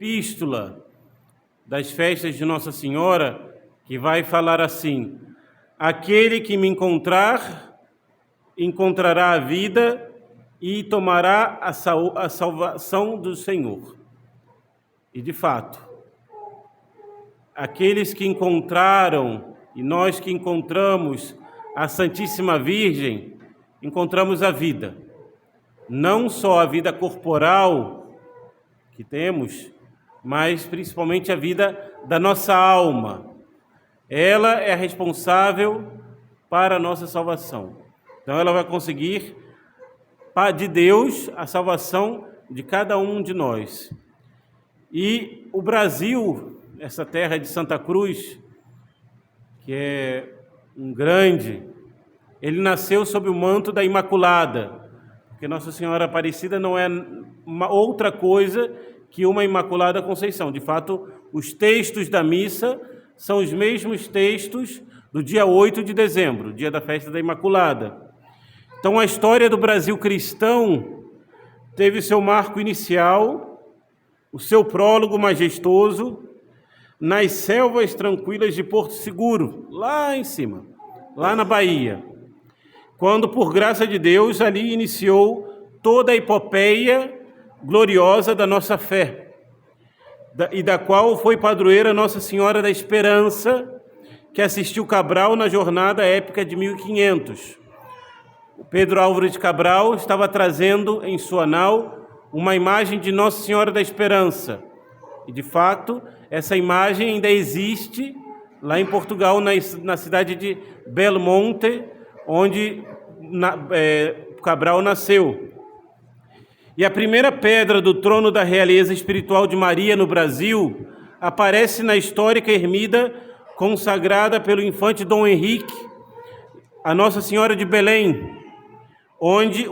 epístola das festas de Nossa Senhora, que vai falar assim: aquele que me encontrar, encontrará a vida e tomará a salvação do Senhor. E de fato, aqueles que encontraram, e nós que encontramos a Santíssima Virgem, encontramos a vida. Não só a vida corporal que temos, mas principalmente a vida da nossa alma. Ela é responsável para a nossa salvação. Então ela vai conseguir de Deus a salvação de cada um de nós. E o Brasil, essa terra de Santa Cruz, que é um grande, ele nasceu sob o manto da Imaculada, porque Nossa Senhora Aparecida não é outra coisa que uma Imaculada Conceição. De fato, os textos da missa são os mesmos textos do dia 8 de dezembro, dia da festa da Imaculada. Então, a história do Brasil cristão teve seu marco inicial, o seu prólogo majestoso, nas selvas tranquilas de Porto Seguro, lá em cima, lá na Bahia, quando, por graça de Deus, ali iniciou toda a epopeia gloriosa da nossa fé, e da qual foi padroeira Nossa Senhora da Esperança, que assistiu Cabral na jornada épica de 1500. O Pedro Álvares Cabral estava trazendo em sua nau uma imagem de Nossa Senhora da Esperança. E, de fato, essa imagem ainda existe lá em Portugal, na cidade de Belmonte, onde Cabral nasceu. E a primeira pedra do trono da realeza espiritual de Maria no Brasil aparece na histórica ermida consagrada pelo infante Dom Henrique, a Nossa Senhora de Belém, onde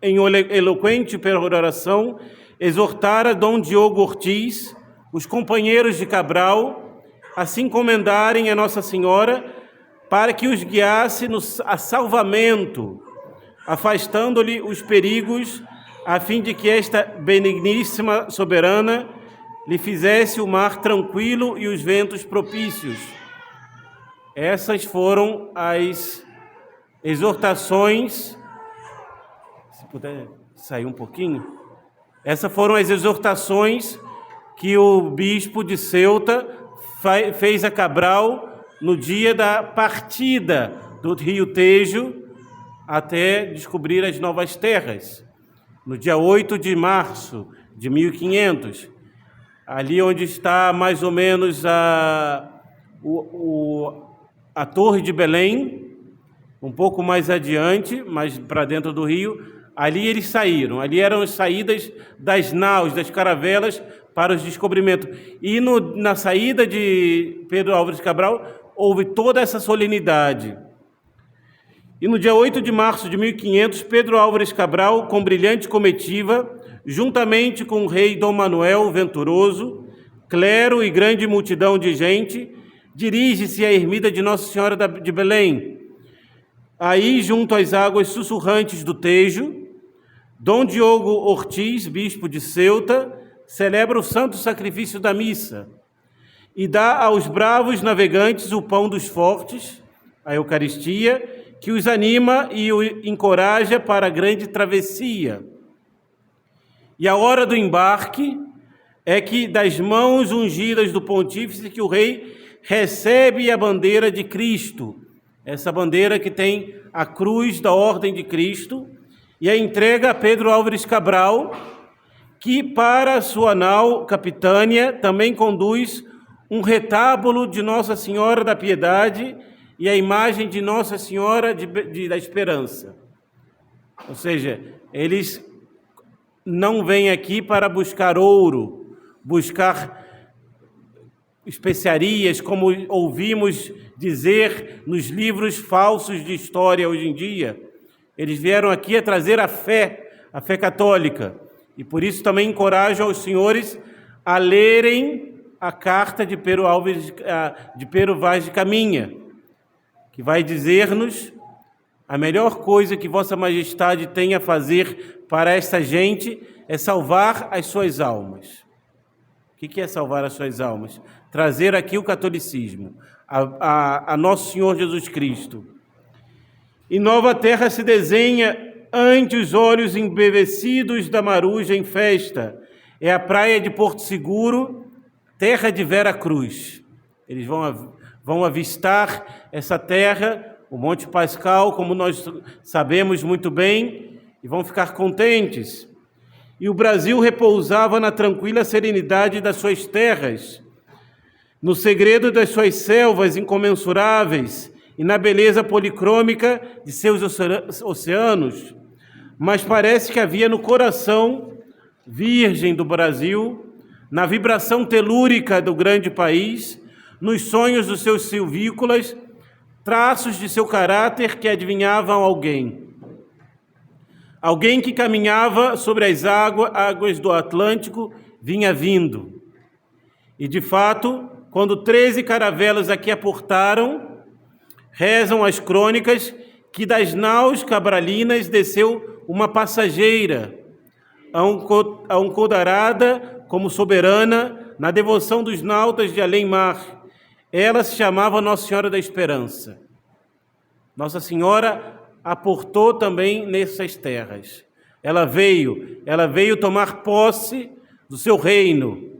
em eloquente peroração exortara Dom Diogo Ortiz, os companheiros de Cabral, a se encomendarem a Nossa Senhora para que os guiasse a salvamento, afastando-lhe os perigos, a fim de que esta benigníssima soberana lhe fizesse o mar tranquilo e os ventos propícios. Essas foram as exortações, se puder sair um pouquinho, essas foram as exortações que o bispo de Ceuta fez a Cabral no dia da partida do Rio Tejo até descobrir as novas terras, no dia 8 de março de 1500, ali onde está mais ou menos a Torre de Belém, um pouco mais adiante, mais para dentro do rio. Ali eles saíram, ali eram as saídas das naus, das caravelas para os descobrimentos. E na saída de Pedro Álvares Cabral houve toda essa solenidade. E no dia 8 de março de 1500, Pedro Álvares Cabral, com brilhante comitiva, juntamente com o rei Dom Manuel Venturoso, clero e grande multidão de gente, dirige-se à ermida de Nossa Senhora de Belém. Aí, junto às águas sussurrantes do Tejo, Dom Diogo Ortiz, bispo de Ceuta, celebra o santo sacrifício da missa e dá aos bravos navegantes o pão dos fortes, a Eucaristia, que os anima e os encoraja para a grande travessia. E a hora do embarque é que, das mãos ungidas do pontífice, que o rei recebe a bandeira de Cristo, essa bandeira que tem a cruz da Ordem de Cristo, e a entrega a Pedro Álvares Cabral, que para a sua nau capitânia também conduz um retábulo de Nossa Senhora da Piedade e a imagem de Nossa Senhora da Esperança. Ou seja, eles não vêm aqui para buscar ouro, buscar especiarias, como ouvimos dizer nos livros falsos de história hoje em dia. Eles vieram aqui a trazer a fé católica. E por isso também encorajo aos senhores a lerem a carta de Pero Vaz de Caminha, que vai dizer-nos: a melhor coisa que Vossa Majestade tem a fazer para esta gente é salvar as suas almas. O que é salvar as suas almas? Trazer aqui o catolicismo, a Nosso Senhor Jesus Cristo. E nova terra se desenha ante os olhos embevecidos da Maruja em festa. É a praia de Porto Seguro, terra de Vera Cruz. Eles vão avistar essa terra, o Monte Pascal, como nós sabemos muito bem, e vão ficar contentes. E o Brasil repousava na tranquila serenidade das suas terras, no segredo das suas selvas incomensuráveis e na beleza policrômica de seus oceanos. Mas parece que havia no coração virgem do Brasil, na vibração telúrica do grande país, nos sonhos dos seus silvícolas, traços de seu caráter que adivinhavam alguém. Alguém que caminhava sobre as águas do Atlântico vinha vindo. E, de fato, quando 13 caravelas aqui aportaram, rezam as crônicas que das naus cabralinas desceu uma passageira, ancorada como soberana na devoção dos nautas de além-mar. Ela se chamava Nossa Senhora da Esperança. Nossa Senhora aportou também nessas terras. Ela veio tomar posse do seu reino.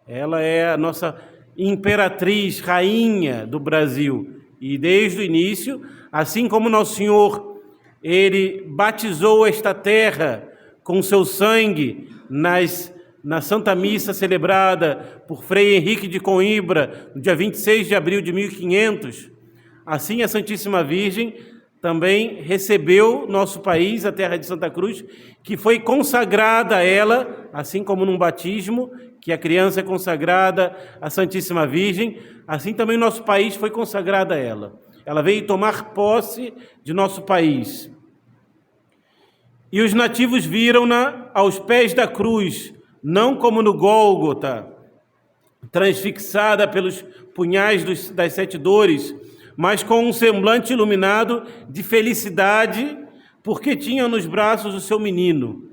Ela é a nossa imperatriz, rainha do Brasil. E desde o início, assim como Nosso Senhor, Ele batizou esta terra com seu sangue na Santa Missa celebrada por Frei Henrique de Coimbra, no dia 26 de abril de 1500, assim a Santíssima Virgem também recebeu nosso país, a terra de Santa Cruz, que foi consagrada a ela, assim como num batismo, que a criança é consagrada à Santíssima Virgem, assim também nosso país foi consagrado a ela. Ela veio tomar posse de nosso país. E os nativos viram-na aos pés da cruz, não como no Gólgota, transfixada pelos punhais das 7 dores, mas com um semblante iluminado de felicidade, porque tinha nos braços o seu menino.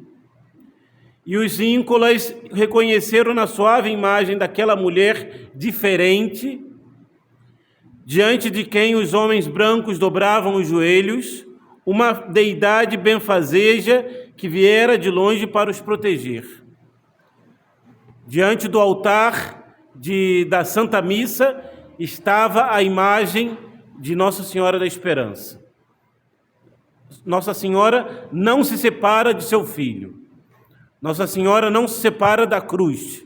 E os íncolas reconheceram na suave imagem daquela mulher diferente, diante de quem os homens brancos dobravam os joelhos, uma deidade benfazeja que viera de longe para os proteger. Diante do altar da Santa Missa estava a imagem de Nossa Senhora da Esperança. Nossa Senhora não se separa de seu filho. Nossa Senhora não se separa da cruz.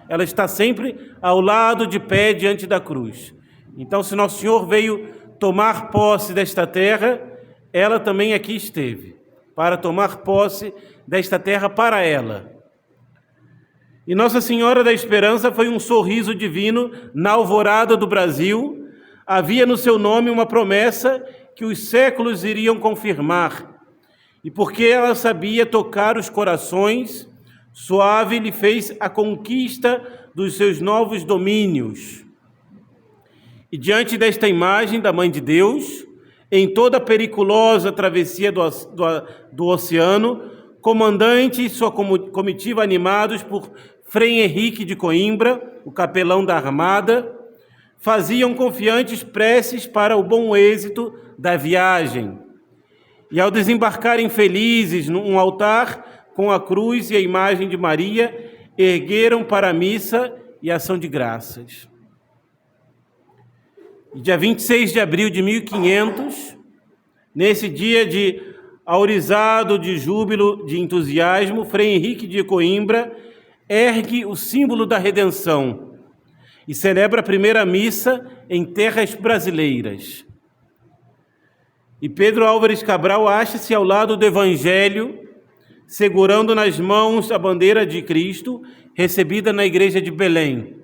Ela está sempre ao lado, de pé, diante da cruz. Então, se Nosso Senhor veio tomar posse desta terra, ela também aqui esteve, para tomar posse desta terra para ela. E Nossa Senhora da Esperança foi um sorriso divino na alvorada do Brasil. Havia no seu nome uma promessa que os séculos iriam confirmar. E porque ela sabia tocar os corações, suave lhe fez a conquista dos seus novos domínios. E diante desta imagem da Mãe de Deus, em toda a periculosa travessia do oceano, comandante e sua comitiva animados por Frei Henrique de Coimbra, o capelão da armada, faziam confiantes preces para o bom êxito da viagem. E ao desembarcarem felizes num altar com a cruz e a imagem de Maria, ergueram para a missa e ação de graças. E dia 26 de abril de 1500, nesse dia de aurizado de júbilo, de entusiasmo, Frei Henrique de Coimbra ergue o símbolo da redenção e celebra a primeira missa em terras brasileiras. E Pedro Álvares Cabral acha-se ao lado do Evangelho, segurando nas mãos a bandeira de Cristo, recebida na igreja de Belém.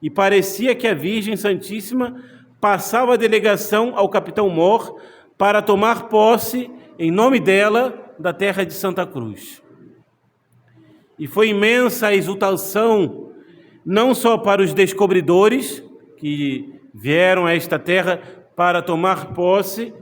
E parecia que a Virgem Santíssima passava a delegação ao capitão Mor para tomar posse, em nome dela, da terra de Santa Cruz. E foi imensa a exultação, não só para os descobridores, que vieram a esta terra para tomar posse,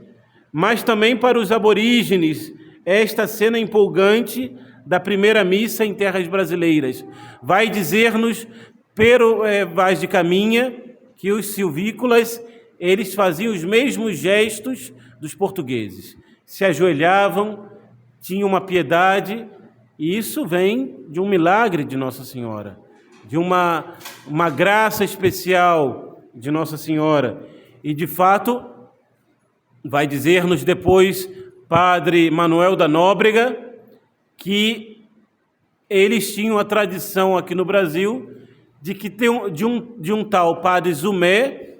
mas também para os aborígenes, esta cena empolgante da primeira missa em terras brasileiras. Vai dizer-nos, Pero Vaz de Caminha, que os silvícolas, eles faziam os mesmos gestos dos portugueses. Se ajoelhavam, tinham uma piedade, e isso vem de um milagre de Nossa Senhora, de uma graça especial de Nossa Senhora. E, de fato, vai dizer-nos depois Padre Manuel da Nóbrega que eles tinham a tradição aqui no Brasil de que de um tal Padre Zumé.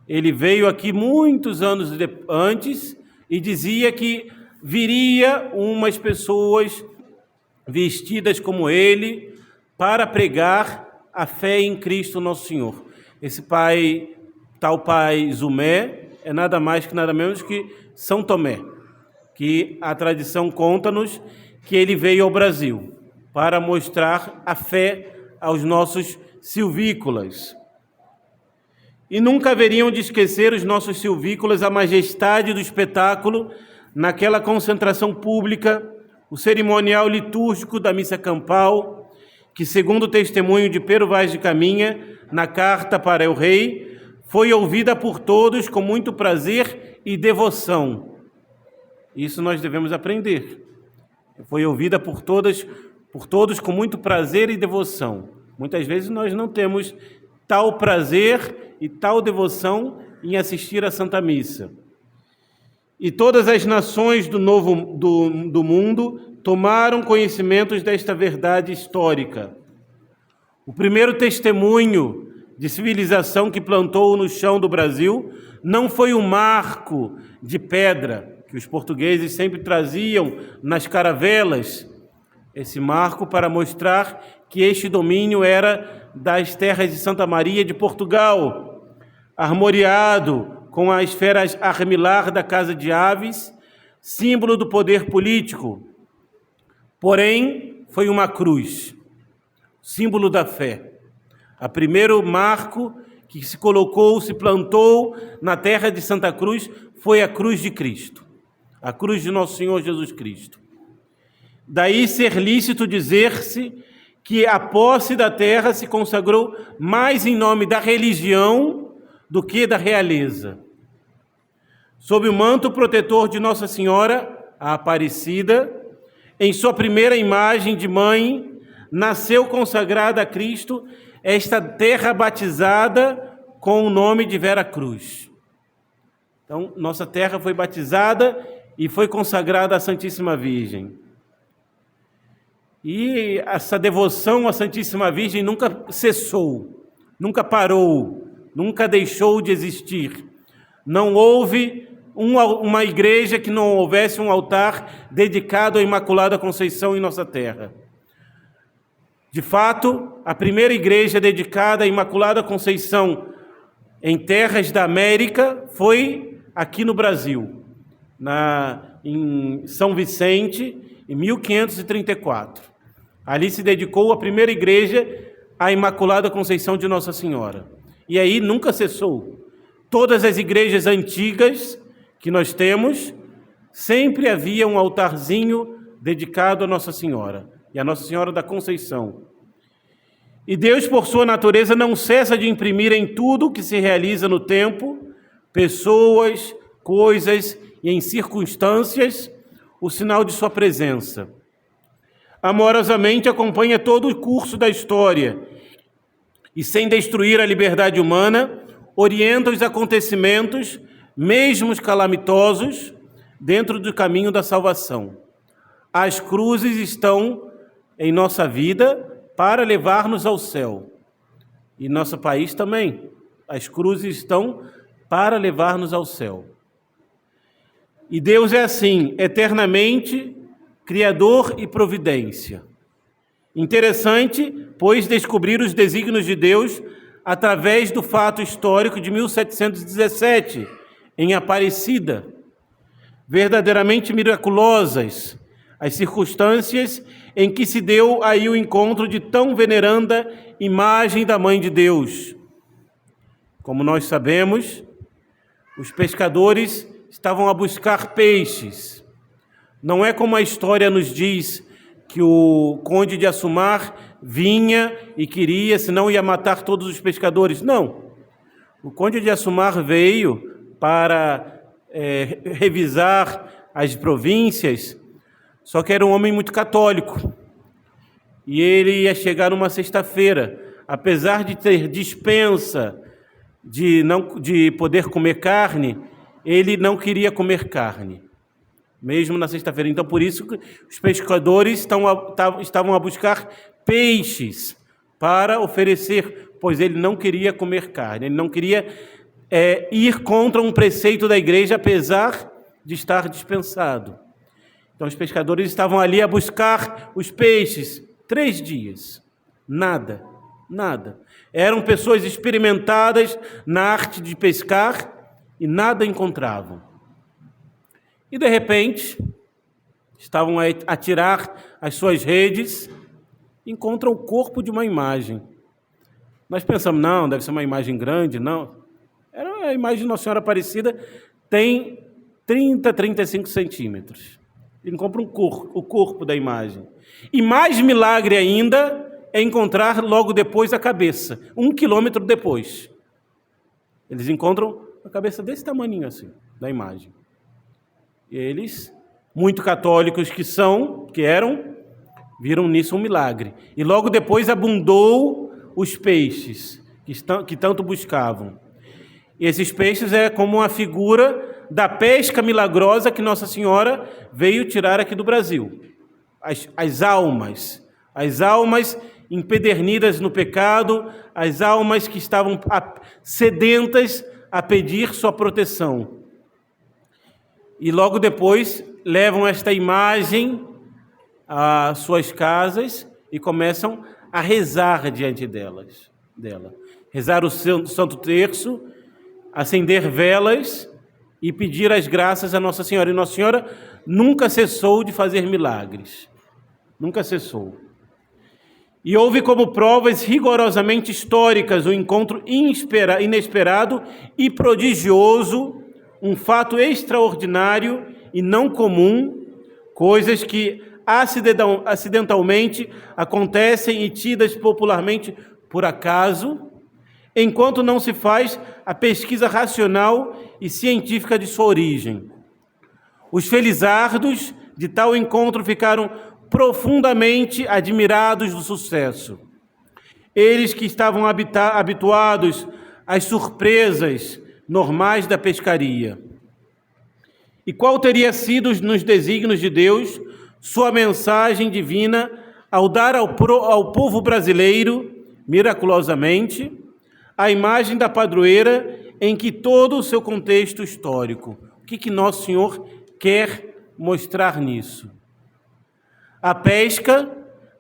Ele veio aqui muitos anos antes e dizia que viria umas pessoas vestidas como ele para pregar a fé em Cristo Nosso Senhor. Esse tal pai Zumé é nada mais que nada menos que São Tomé, que a tradição conta-nos que ele veio ao Brasil para mostrar a fé aos nossos silvícolas. E nunca haveriam de esquecer os nossos silvícolas a majestade do espetáculo naquela concentração pública, o cerimonial litúrgico da missa campal, que, segundo o testemunho de Pero Vaz de Caminha, na carta para o rei, foi ouvida por todos com muito prazer e devoção. Isso nós devemos aprender. Foi ouvida por todos com muito prazer e devoção. Muitas vezes nós não temos tal prazer e tal devoção em assistir à Santa Missa. E todas as nações do mundo tomaram conhecimentos desta verdade histórica. O primeiro testemunho de civilização que plantou no chão do Brasil não foi um marco de pedra que os portugueses sempre traziam nas caravelas, esse marco para mostrar que este domínio era das terras de Santa Maria de Portugal, armoriado com a esfera armilar da Casa de Aves, símbolo do poder político. Porém, foi uma cruz, símbolo da fé. O primeiro marco que se plantou na terra de Santa Cruz foi a cruz de Cristo, a cruz de Nosso Senhor Jesus Cristo. Daí ser lícito dizer-se que a posse da terra se consagrou mais em nome da religião do que da realeza. Sob o manto protetor de Nossa Senhora, a Aparecida, em sua primeira imagem de mãe, nasceu consagrada a Cristo esta terra batizada com o nome de Vera Cruz. Então, nossa terra foi batizada e foi consagrada à Santíssima Virgem. E essa devoção à Santíssima Virgem nunca cessou, nunca parou, nunca deixou de existir. Não houve uma igreja que não houvesse um altar dedicado à Imaculada Conceição em nossa terra. De fato, a primeira igreja dedicada à Imaculada Conceição em terras da América foi aqui no Brasil, em São Vicente, em 1534. Ali se dedicou a primeira igreja à Imaculada Conceição de Nossa Senhora. E aí nunca cessou. Todas as igrejas antigas que nós temos, sempre havia um altarzinho dedicado a Nossa Senhora, e a Nossa Senhora da Conceição. E Deus, por sua natureza, não cessa de imprimir em tudo que se realiza no tempo, pessoas, coisas e em circunstâncias, o sinal de sua presença. Amorosamente acompanha todo o curso da história e, sem destruir a liberdade humana, orienta os acontecimentos, mesmo os calamitosos, dentro do caminho da salvação. As cruzes estão em nossa vida para levar-nos ao céu. E nosso país também. As cruzes estão para levar-nos ao céu. E Deus é assim, eternamente Criador e providência. Interessante, pois, descobrir os desígnios de Deus através do fato histórico de 1717, em Aparecida. Verdadeiramente miraculosas as circunstâncias em que se deu aí o encontro de tão veneranda imagem da Mãe de Deus. Como nós sabemos, os pescadores estavam a buscar peixes. Não é como a história nos diz que o conde de Assumar vinha e queria, senão ia matar todos os pescadores. Não. O conde de Assumar veio para revisar as províncias, só que era um homem muito católico. E ele ia chegar numa sexta-feira, apesar de ter dispensa de poder comer carne, ele não queria comer carne, mesmo na sexta-feira. Então, por isso que os pescadores estavam a buscar peixes para oferecer, pois ele não queria comer carne, ele não queria ir contra um preceito da igreja, apesar de estar dispensado. Então, os pescadores estavam ali a buscar os peixes 3 dias, nada. Eram pessoas experimentadas na arte de pescar e nada encontravam. E, de repente, estavam a tirar as suas redes, encontram o corpo de uma imagem. Nós pensamos, não, deve ser uma imagem grande, não. Era a imagem de Nossa Senhora Aparecida, tem 30, 35 centímetros. Encontram o corpo da imagem. E mais milagre ainda é encontrar logo depois a cabeça, 1 quilômetro depois. Eles encontram a cabeça desse tamaninho assim, da imagem. E eles, muito católicos que eram, viram nisso um milagre. E logo depois abundou os peixes que tanto buscavam. E esses peixes é como uma figura da pesca milagrosa que Nossa Senhora veio tirar aqui do Brasil. As almas empedernidas no pecado, as almas que estavam sedentas a pedir sua proteção. E logo depois levam esta imagem às suas casas e começam a rezar diante dela. Rezar o Santo Terço, acender velas e pedir as graças a Nossa Senhora. E Nossa Senhora nunca cessou de fazer milagres. Nunca cessou. E houve como provas rigorosamente históricas o encontro inesperado e prodigioso, um fato extraordinário e não comum, coisas que acidentalmente acontecem e tidas popularmente por acaso, enquanto não se faz a pesquisa racional e científica de sua origem. Os felizardos de tal encontro ficaram profundamente admirados do sucesso. Eles que estavam habituados às surpresas normais da pescaria. E qual teria sido, nos desígnios de Deus, sua mensagem divina ao dar ao povo brasileiro, miraculosamente, a imagem da padroeira em que todo o seu contexto histórico. O que Nosso Senhor quer mostrar nisso? A pesca,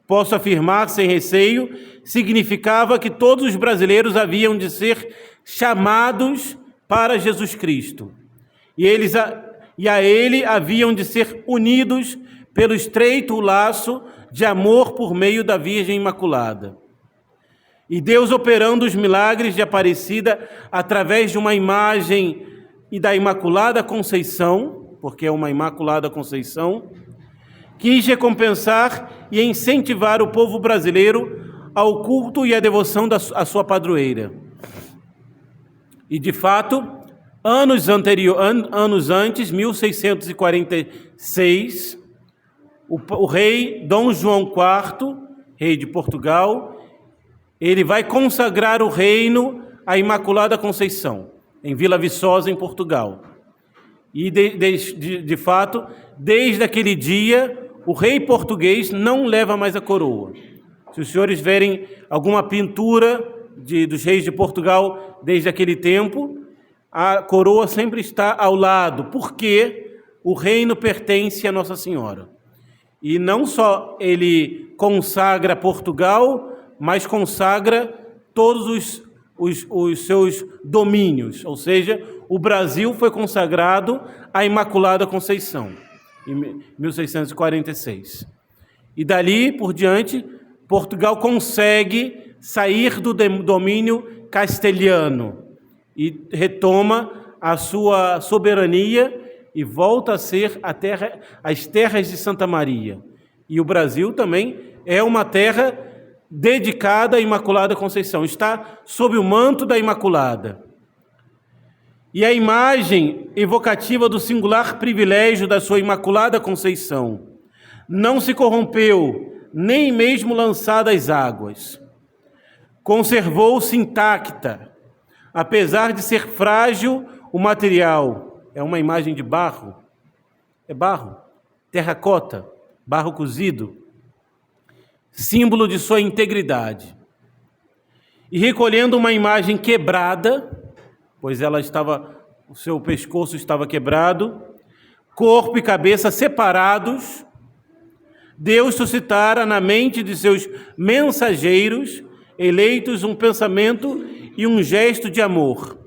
posso afirmar sem receio, significava que todos os brasileiros haviam de ser chamados para Jesus Cristo. E a Ele haviam de ser unidos pelo estreito laço de amor por meio da Virgem Imaculada. E Deus operando os milagres de Aparecida através de uma imagem e da Imaculada Conceição, porque é uma Imaculada Conceição, quis recompensar e incentivar o povo brasileiro ao culto e à devoção à sua padroeira. E, de fato, anos antes, 1646, o rei Dom João IV, rei de Portugal, ele vai consagrar o reino à Imaculada Conceição, em Vila Viçosa, em Portugal. E, de fato, desde aquele dia, o rei português não leva mais a coroa. Se os senhores verem alguma pintura dos reis de Portugal desde aquele tempo, a coroa sempre está ao lado, porque o reino pertence a Nossa Senhora. E não só ele consagra Portugal, mas consagra todos os seus domínios, ou seja, o Brasil foi consagrado à Imaculada Conceição, em 1646. E dali por diante, Portugal consegue sair do domínio castelhano e retoma a sua soberania e volta a ser as terras de Santa Maria. E o Brasil também é uma terra dedicada à Imaculada Conceição, está sob o manto da Imaculada. E a imagem evocativa do singular privilégio da sua Imaculada Conceição não se corrompeu, nem mesmo lançada às águas. Conservou-se intacta, apesar de ser frágil o material. É uma imagem de barro, é barro, terracota, barro cozido, símbolo de sua integridade. E recolhendo uma imagem quebrada, pois o seu pescoço estava quebrado, corpo e cabeça separados, Deus suscitara na mente de seus mensageiros eleitos um pensamento e um gesto de amor,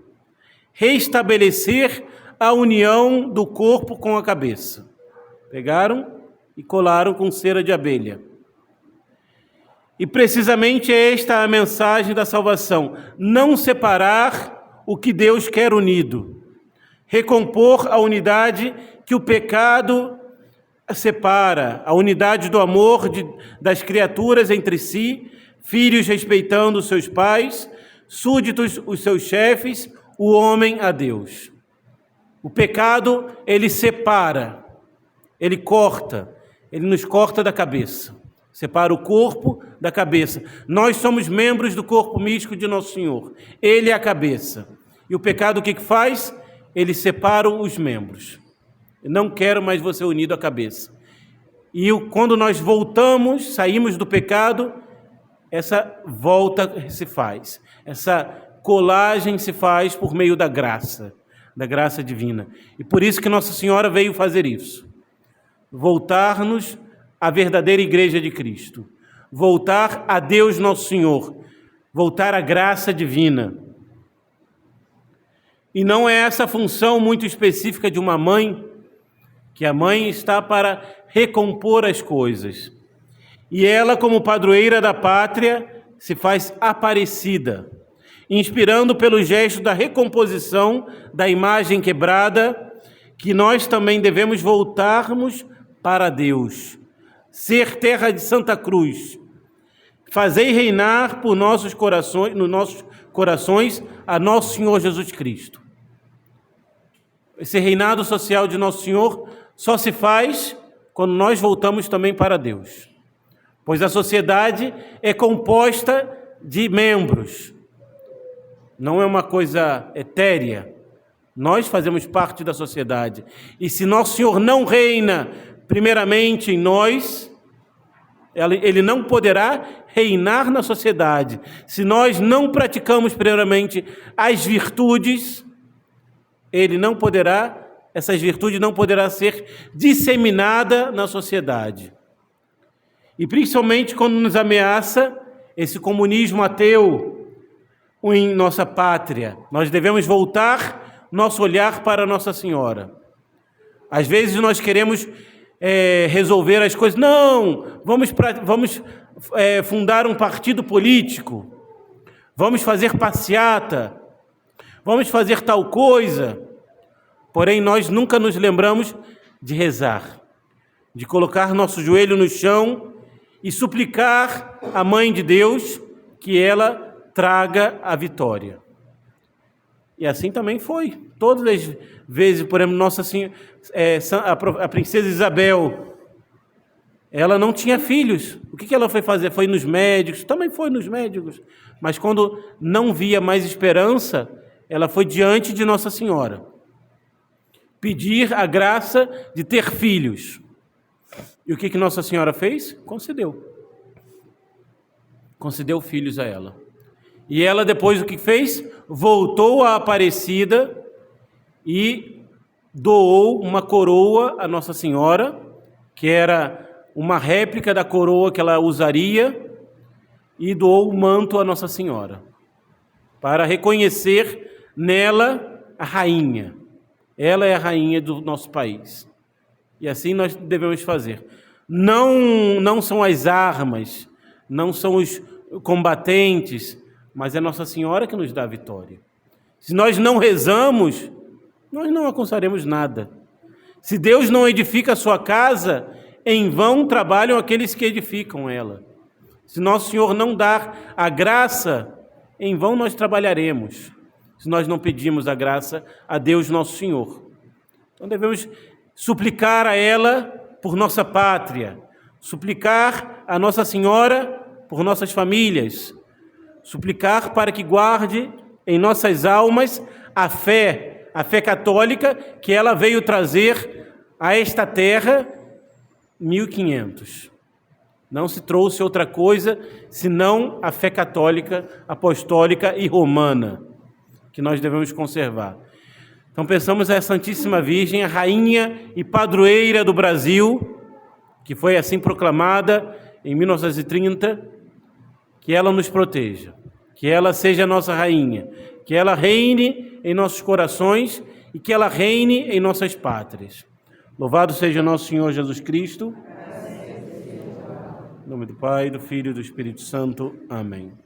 restabelecer a união do corpo com a cabeça. Pegaram e colaram com cera de abelha. E precisamente esta é a mensagem da salvação: não separar o que Deus quer unido, recompor a unidade que o pecado separa, a unidade do amor das criaturas entre si, filhos respeitando os seus pais, súditos os seus chefes, o homem a Deus. O pecado, ele separa, ele corta, ele nos corta da cabeça, separa o corpo da cabeça. Nós somos membros do corpo místico de Nosso Senhor, ele é a cabeça. E o pecado o que faz? Ele separa os membros. Eu não quero mais você unido à cabeça. E quando nós voltamos, saímos do pecado, essa volta se faz, essa colagem se faz por meio da graça divina. E por isso que Nossa Senhora veio fazer isso. Voltar-nos à verdadeira Igreja de Cristo. Voltar a Deus Nosso Senhor. Voltar à graça divina. E não é essa função muito específica de uma mãe, que a mãe está para recompor as coisas. E ela, como padroeira da pátria, se faz aparecida, inspirando pelo gesto da recomposição da imagem quebrada, que nós também devemos voltarmos para Deus, ser terra de Santa Cruz, fazei reinar por nossos corações, nos nossos corações a Nosso Senhor Jesus Cristo. Esse reinado social de Nosso Senhor só se faz quando nós voltamos também para Deus, pois a sociedade é composta de membros, não é uma coisa etérea. Nós fazemos parte da sociedade, e se Nosso Senhor não reina primeiramente em nós, Ele não poderá reinar na sociedade. Se nós não praticamos primeiramente as virtudes, essas virtudes não poderá ser disseminada na sociedade. E principalmente quando nos ameaça esse comunismo ateu em nossa pátria, nós devemos voltar nosso olhar para Nossa Senhora. Às vezes nós queremos resolver as coisas. Não, vamos fundar um partido político, vamos fazer passeata, vamos fazer tal coisa. Porém, nós nunca nos lembramos de rezar, de colocar nosso joelho no chão e suplicar à Mãe de Deus que ela traga a vitória. E assim também foi. Todas as vezes, por exemplo, Nossa Senhora, a princesa Isabel, ela não tinha filhos. O que ela foi fazer? Foi nos médicos, também foi nos médicos. Mas quando não via mais esperança, ela foi diante de Nossa Senhora pedir a graça de ter filhos. E o que Nossa Senhora fez? Concedeu. Concedeu filhos a ela. E ela depois o que fez? Voltou à Aparecida e doou uma coroa a Nossa Senhora, que era uma réplica da coroa que ela usaria, e doou o manto a Nossa Senhora, para reconhecer nela a rainha. Ela é a rainha do nosso país. E assim nós devemos fazer. Não são as armas, não são os combatentes, mas é Nossa Senhora que nos dá a vitória. Se nós não rezamos, nós não alcançaremos nada. Se Deus não edifica a sua casa, em vão trabalham aqueles que edificam ela. Se nosso Senhor não dar a graça, em vão nós trabalharemos, se nós não pedimos a graça a Deus nosso Senhor. Então devemos suplicar a ela por nossa pátria, suplicar a Nossa Senhora por nossas famílias, suplicar para que guarde em nossas almas a fé católica que ela veio trazer a esta terra 1500. Não se trouxe outra coisa senão a fé católica, apostólica e romana, que nós devemos conservar. Então pensamos a Santíssima Virgem, a rainha e padroeira do Brasil, que foi assim proclamada em 1930, que ela nos proteja, que ela seja a nossa rainha, que ela reine em nossos corações e que ela reine em nossas pátrias. Louvado seja nosso Senhor Jesus Cristo. Em nome do Pai, do Filho e do Espírito Santo. Amém.